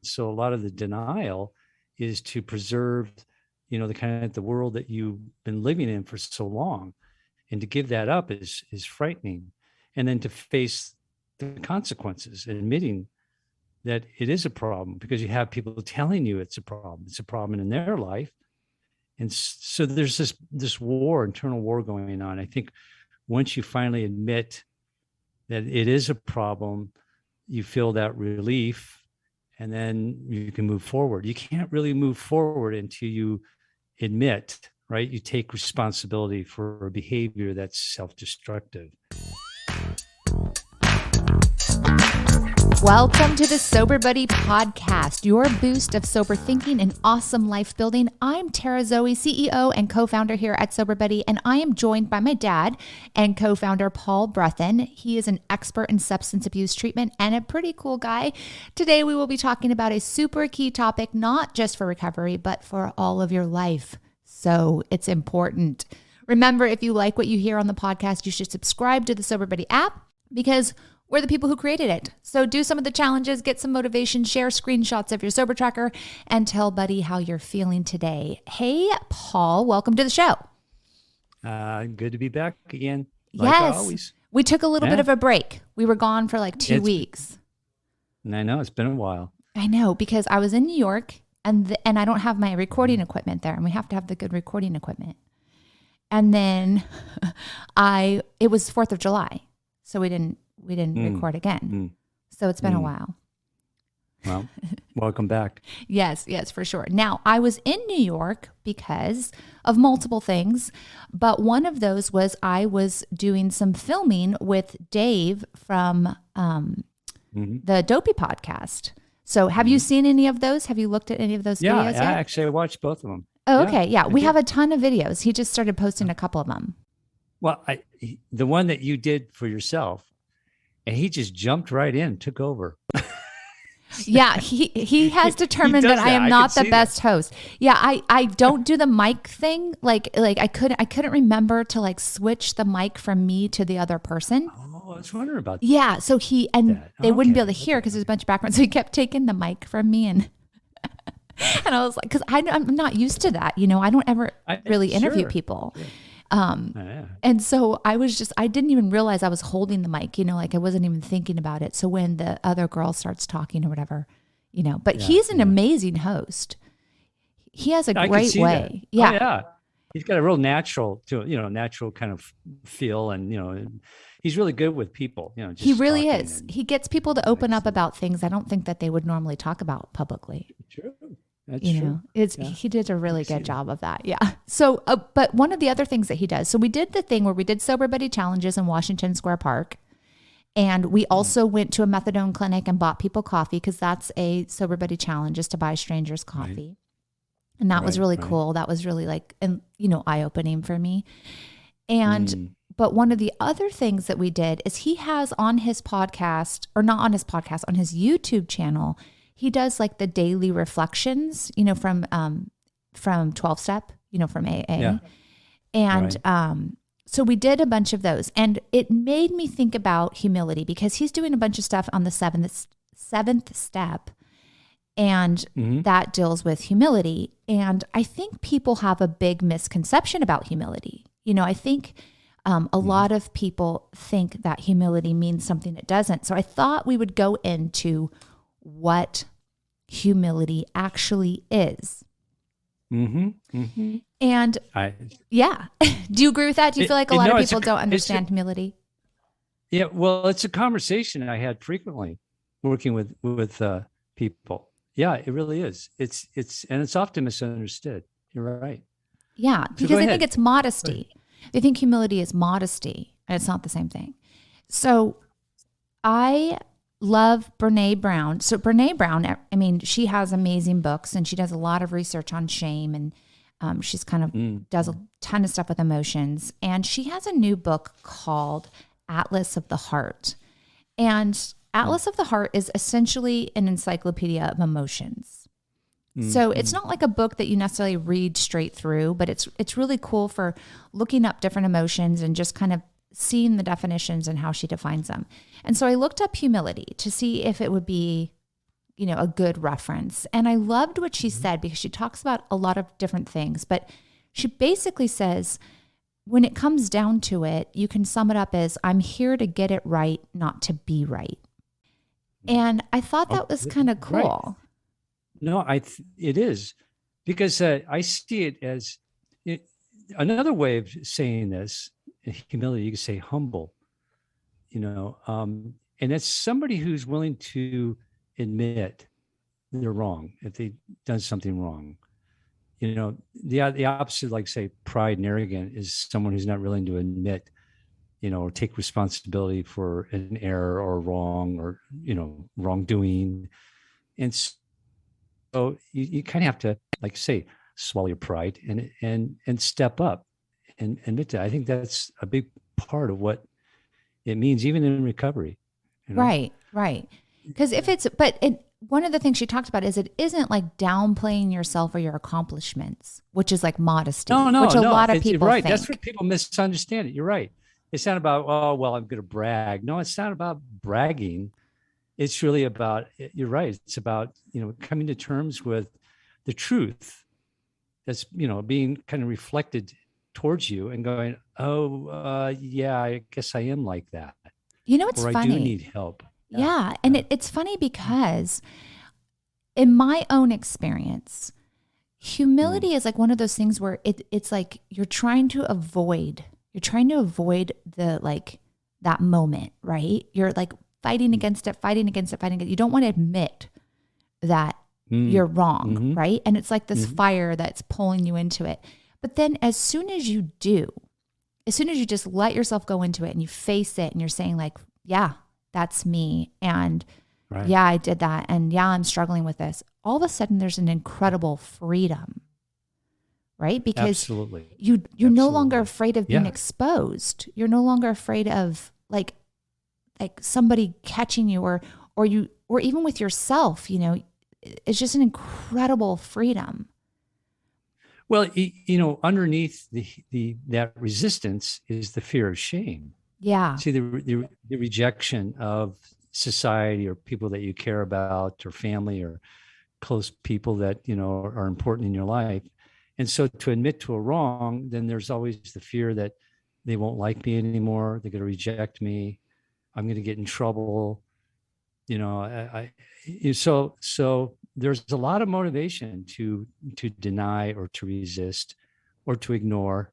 so a lot of the denial is to preserve, the kind of the world that you've been living in for so long. And to give that up is frightening. And then to face the consequences and admitting that it is a problem, because you have people telling you it's a problem in their life. And so there's this internal war going on. I think once you finally admit that it is a problem, you feel that relief, and then you can move forward. You can't really move forward until you admit, right? You take responsibility for a behavior that's self-destructive. Welcome to the SoberBuddy podcast, your boost of sober thinking and awesome life building. I'm Tara Zoe, CEO and co-founder here at SoberBuddy, and I am joined by my dad and co-founder Paul Brethen. He is an expert in substance abuse treatment and a pretty cool guy. Today we will be talking about a super key topic, not just for recovery, but for all of your life. So it's important. Remember, if you like what you hear on the podcast, you should subscribe to the SoberBuddy app, because we're the people who created it. So do some of the challenges, get some motivation, share screenshots of your sober tracker, and tell Buddy how you're feeling today. Hey, Paul, welcome to the show. Good to be back again. Yes. Always. We took a little bit of a break. We were gone for like 2 weeks. I know, it's been a while. I know, because I was in New York and I don't have my recording equipment there, and we have to have the good recording equipment. And then it was 4th of July, so we didn't record again. So it's been a while. Well, welcome back. Yes, for sure. Now, I was in New York because of multiple things, but one of those was I was doing some filming with Dave from the Dopey podcast. So have you seen any of those? Have you looked at any of those videos yet? Yeah, actually, I watched both of them. Oh, okay. Yeah, we have a ton of videos. He just started posting a couple of them. Well, the one that you did for yourself, and he just jumped right in, took over. Yeah, he has determined that I am not the best host. Yeah, I don't do the mic thing. Like I couldn't remember to like switch the mic from me to the other person. Oh, I was wondering about that. Yeah, so they wouldn't be able to hear because there's a bunch of background. So he kept taking the mic from me, and I was like, because I'm not used to that. I don't ever really interview people. Yeah. And so I didn't even realize I was holding the mic, like I wasn't even thinking about it. So when the other girl starts talking or whatever, but he's an amazing host. He has a great way. Yeah. Oh, yeah. He's got a real natural kind of feel, and, he's really good with people, just he really is. He gets people to open up about things I don't think that they would normally talk about publicly. True. That's true. He did a really good job of that. Yeah. So, but one of the other things that he does, so we did the thing where we did SoberBuddy challenges in Washington Square Park. And we also went to a methadone clinic and bought people coffee, because that's a SoberBuddy challenge, is to buy strangers coffee. Right. And that was really cool. That was really eye-opening for me. And, but one of the other things that we did is he has on his podcast, or not on his podcast, on his YouTube channel, he does like the daily reflections, from 12-step, from AA. Yeah. And so we did a bunch of those, and it made me think about humility, because he's doing a bunch of stuff on the seventh step, and that deals with humility. And I think people have a big misconception about humility. I think a lot of people think that humility means something it doesn't. So I thought we would go into what humility actually is. And do you agree with that? Do you feel like a lot of people don't understand humility? Yeah, well, it's a conversation I had frequently working with people. Yeah, it really is. It's often misunderstood. You're right. Yeah, because I think it's modesty. They think humility is modesty, and it's not the same thing. So I love Brene Brown. So Brene Brown, she has amazing books, and she does a lot of research on shame, and she's kind of does a ton of stuff with emotions. And she has a new book called Atlas of the Heart. And Atlas of the Heart is essentially an encyclopedia of emotions. So it's not like a book that you necessarily read straight through, but it's really cool for looking up different emotions and just kind of seeing the definitions and how she defines them. And so I looked up humility to see if it would be, a good reference. And I loved what she said because she talks about a lot of different things, but she basically says, when it comes down to it, you can sum it up as, I'm here to get it right, not to be right. And I thought that was kind of cool. Right. No, it is, because I see it as another way of saying this. Humility, you could say humble, and it's somebody who's willing to admit they're wrong if they've done something wrong. The opposite, like say pride and arrogant, is someone who's not willing to admit, or take responsibility for an error or wrong or, wrongdoing. And so you kind of have to, like say, swallow your pride and step up and admit that. I think that's a big part of what it means, even in recovery. Right. Because one of the things she talked about is it isn't like downplaying yourself or your accomplishments, which is like modesty, which a lot of people right. think. That's what people misunderstand it. You're right. It's not about, oh, well, I'm going to brag. No, it's not about bragging. It's really about, you're right. It's about, coming to terms with the truth that's, being kind of reflected towards you and going, oh, yeah, I guess I am like that. It's or funny. I do need help. Yeah. And it's funny because in my own experience, humility is like one of those things where it's like you're trying to avoid the like that moment, right? You're like fighting against it. You don't want to admit that you're wrong, right? And it's like this fire that's pulling you into it. But then as soon as you just let yourself go into it and you face it and you're saying like, yeah, that's me. And yeah, I did that. And yeah, I'm struggling with this. All of a sudden there's an incredible freedom, right? Because you're no longer afraid of being exposed. You're no longer afraid of like somebody catching you or even with yourself, it's just an incredible freedom. Well, underneath that resistance is the fear of shame. Yeah. See, the rejection of society or people that you care about or family or close people that, are important in your life. And so to admit to a wrong, then there's always the fear that they won't like me anymore. They're going to reject me. I'm going to get in trouble. So there's a lot of motivation to deny or to resist or to ignore,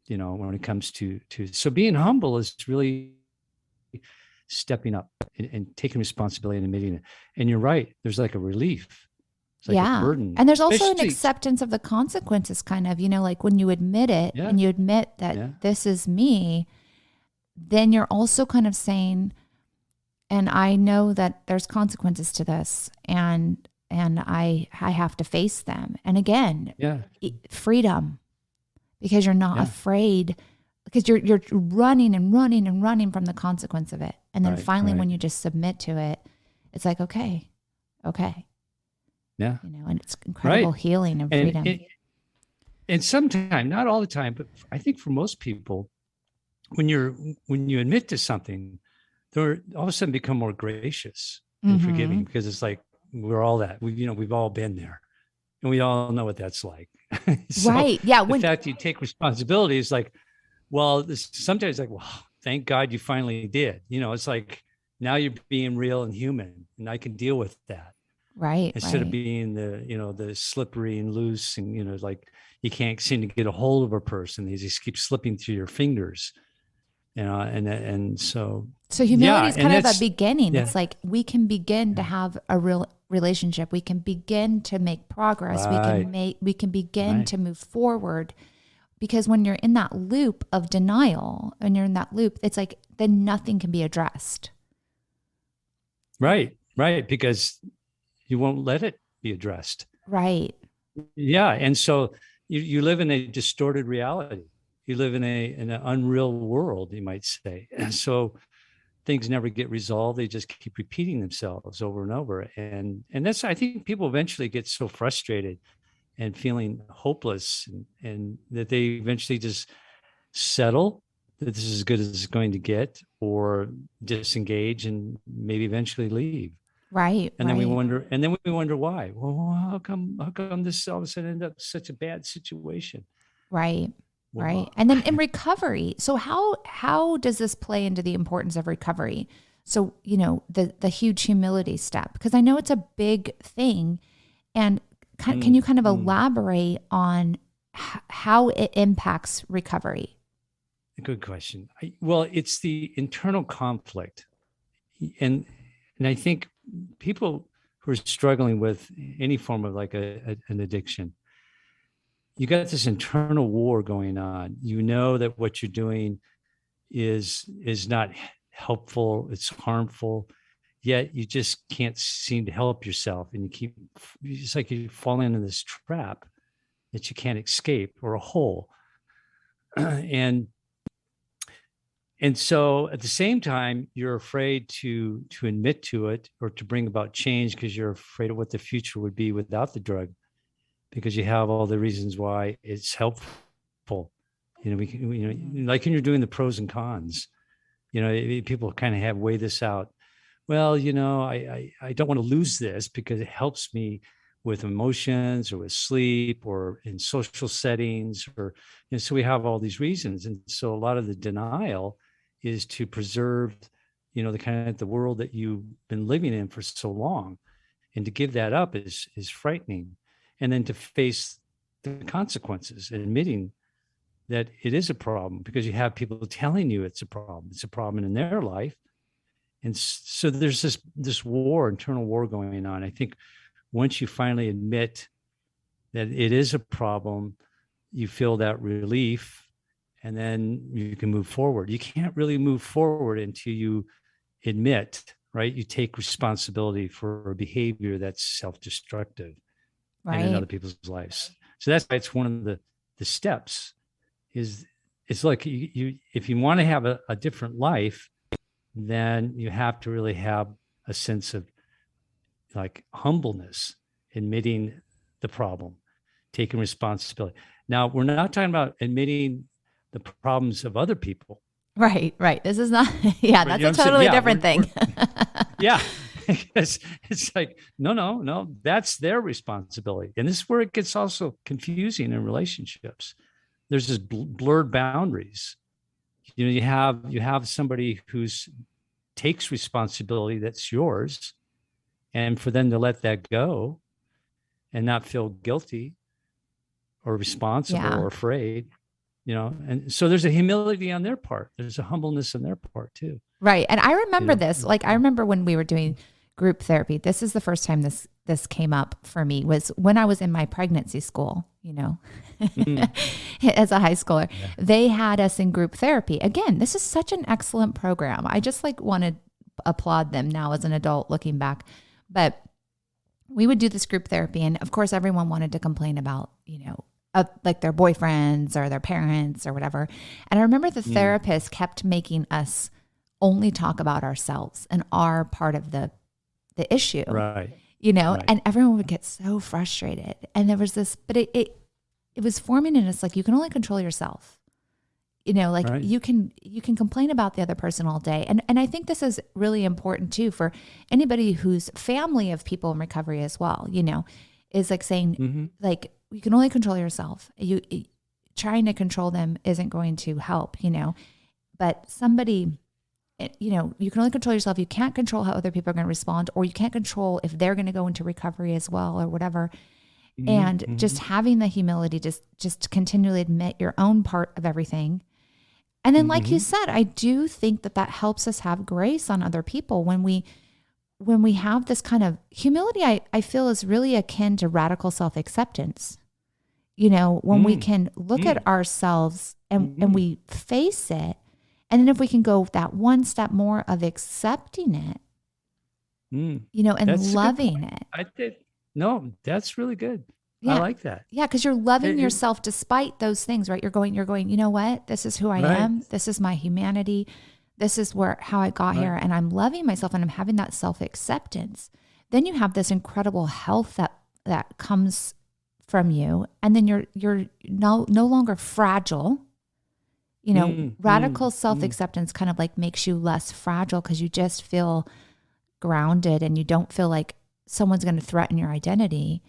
when it comes to so being humble is really stepping up and taking responsibility and admitting it. And you're right. There's like a relief. It's like a burden. And there's also an acceptance of the consequences kind of, like when you admit it and you admit that this is me, then you're also kind of saying, and I know that there's consequences to this and I have to face them. And again, freedom, because you're not afraid, because you're running and running and running from the consequence of it. And then finally, when you just submit to it, it's like, okay. Yeah. And it's incredible healing and freedom. And sometimes, not all the time, but I think for most people, when you admit to something, they're all of a sudden become more gracious and forgiving, because it's like, we're all that. We've all been there and we all know what that's like. So yeah. The fact that you take responsibility is like, well, sometimes like, well, thank God you finally did. It's like, now you're being real and human and I can deal with that. Instead of being the slippery and loose and, like you can't seem to get a hold of a person. They just keep slipping through your fingers, and so humility is kind of a beginning. It's like we can begin to have a real relationship. We can begin to make progress. We can begin to move forward, because when you're in that loop of denial and you're in that loop, it's like then nothing can be addressed. Right. Because you won't let it be addressed. Right. Yeah. And so you live in a distorted reality. You live in an unreal world, you might say. And so things never get resolved. They just keep repeating themselves over and over. And that's, I think people eventually get so frustrated and feeling hopeless and that they eventually just settle that this is as good as it's going to get, or disengage and maybe eventually leave. Right. And then we Right. wonder, why. Well, how come this all of a sudden ended up such a bad situation? Right. Right. Well, And then in recovery, so how does this play into the importance of recovery? So, the huge humility step, because I know it's a big thing. And can you kind of elaborate on how it impacts recovery? good question. Well, it's the internal conflict, and I think people who are struggling with any form of like an addiction, you got this internal war going on. You know that what you're doing is not helpful, it's harmful, yet you just can't seem to help yourself, and it's like you fall into this trap that you can't escape, or a hole. and and so at the same time, you're afraid to admit to it or to bring about change, because you're afraid of what the future would be without the drug, because you have all the reasons why it's helpful. Like when you're doing the pros and cons, people kind of have weigh this out. Well, I don't want to lose this because it helps me with emotions or with sleep or in social settings, or so we have all these reasons. And so a lot of the denial is to preserve, the kind of the world that you've been living in for so long. And to give that up is frightening. And then to face the consequences and admitting that it is a problem, because you have people telling you it's a problem in their life. And so there's this war, internal war going on. I think once you finally admit that it is a problem, you feel that relief, and then you can move forward. You can't really move forward until you admit, right? You take responsibility for a behavior that's self-destructive and in Right. other people's lives. So that's why it's one of the steps. It's like you if you want to have a different life, then you have to really have a sense of like humbleness, admitting the problem, taking responsibility. Now, we're not talking about admitting the problems of other people. Right. Right. This is not, yeah, Right? that's a totally different thing. Yeah. It's like, no, that's their responsibility. And this is where it gets also confusing in relationships. There's this blurred boundaries. You have somebody who's takes responsibility that's yours, and for them to let that go and not feel guilty or responsible or afraid, and so there's a humility on their part. There's a humbleness on their part too. Right. And I remember this, like, I remember when we were doing group therapy, this is the first time this came up for me, was when I was in my pregnancy school, as a high schooler. Yeah. They had us in group therapy. Again, this is such an excellent program. I just want to applaud them now as an adult looking back. But we would do this group therapy, and of course everyone wanted to complain about, like their boyfriends or their parents or whatever. And I remember the therapist kept making us only talk about ourselves and our part of the issue. Right. Right. And everyone would get so frustrated. And there was this, but it was forming in us, like, you can only control yourself. Right. you can complain about the other person all day. And I think this is really important too for anybody who's family of people in recovery as well, is like saying, like, you can only control yourself. You trying to control them isn't going to help, but somebody, you can only control yourself. You can't control how other people are going to respond, or you can't control if they're going to go into recovery as well or whatever. And just having the humility to just continually admit your own part of everything. And then, like you said, I do think that helps us have grace on other people when we have this kind of humility. I feel is really akin to radical self-acceptance. When we can look at ourselves and we face it, and then if we can go that one step more of accepting it, and that's loving it. That's really good. Yeah. I like that. Yeah, because you're loving yourself despite those things, right? You're going, you know what? This is who I am. This is my humanity. This is how I got here. And I'm loving myself, and I'm having that self-acceptance. Then you have this incredible health that comes from you. And then you're no longer fragile. Radical self-acceptance kind of like makes you less fragile, because you just feel grounded and you don't feel like someone's going to threaten your identity.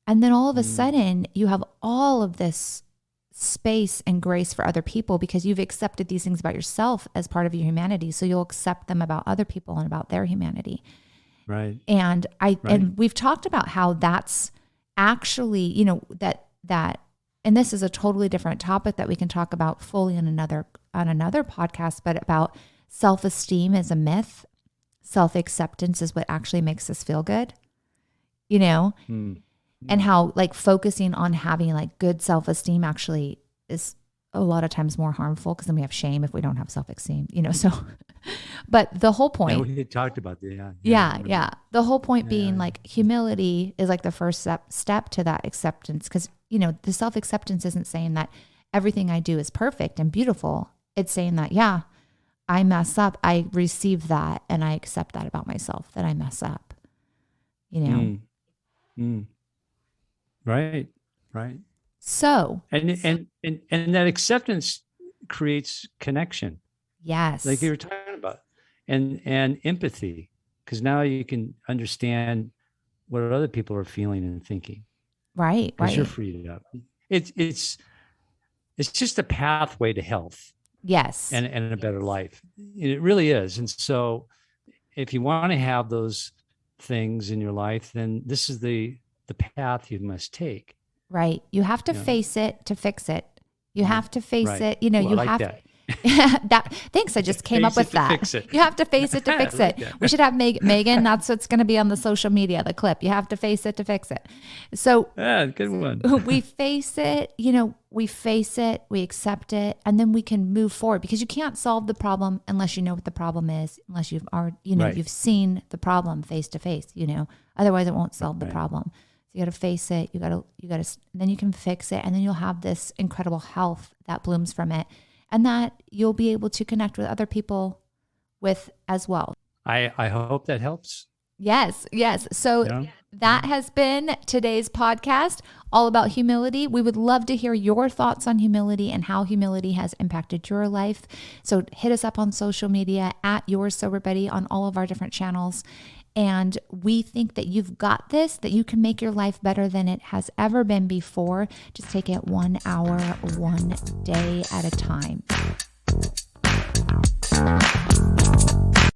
And then all of a sudden you have all of this space and grace for other people because you've accepted these things about yourself as part of your humanity. So you'll accept them about other people and about their humanity. Right. And and we've talked about how that's actually, you know, that, and this is a totally different topic that we can talk about fully on another podcast, but about self-esteem is a myth. Self-acceptance is what actually makes us feel good, you know, and how like focusing on having like good self-esteem actually is a lot of times more harmful because then we have shame if we don't have self-esteem, you know, so, but the whole point. Yeah, we talked about that. Yeah. The whole point being like humility is like the first step to that acceptance. Cause you know, the self-acceptance isn't saying that everything I do is perfect and beautiful. It's saying that, yeah, I mess up. I receive that and I accept that about myself, that I mess up, you know? Right. So. And that acceptance creates connection. Yes. Like you were talking about, and empathy, because now you can understand what other people are feeling and thinking. Right. Because you're freed up. It's just a pathway to health. Yes. And a better life. It really is. And so if you want to have those things in your life, then this is the path you must take. Right. You have to face it to fix it. You have to face it. You know, you have that. Thanks. I just came up with that. Fix it. You have to face it to fix it. We should have Megan. That's what's going to be on the social media, the clip. You have to face it to fix it. So good one. We face it, you know, we accept it, and then we can move forward because you can't solve the problem unless you know what the problem is, unless you've already, you know, you've seen the problem face to face, you know, otherwise it won't solve the problem. So you got to face it. You got to, then you can fix it. And then you'll have this incredible health that blooms from it. And that you'll be able to connect with other people with as well. I hope that helps. Yes. So that has been today's podcast, all about humility. We would love to hear your thoughts on humility and how humility has impacted your life. So hit us up on social media at @YourSoberBuddy on all of our different channels. And we think that you've got this, that you can make your life better than it has ever been before. Just take it 1 hour, 1 day at a time.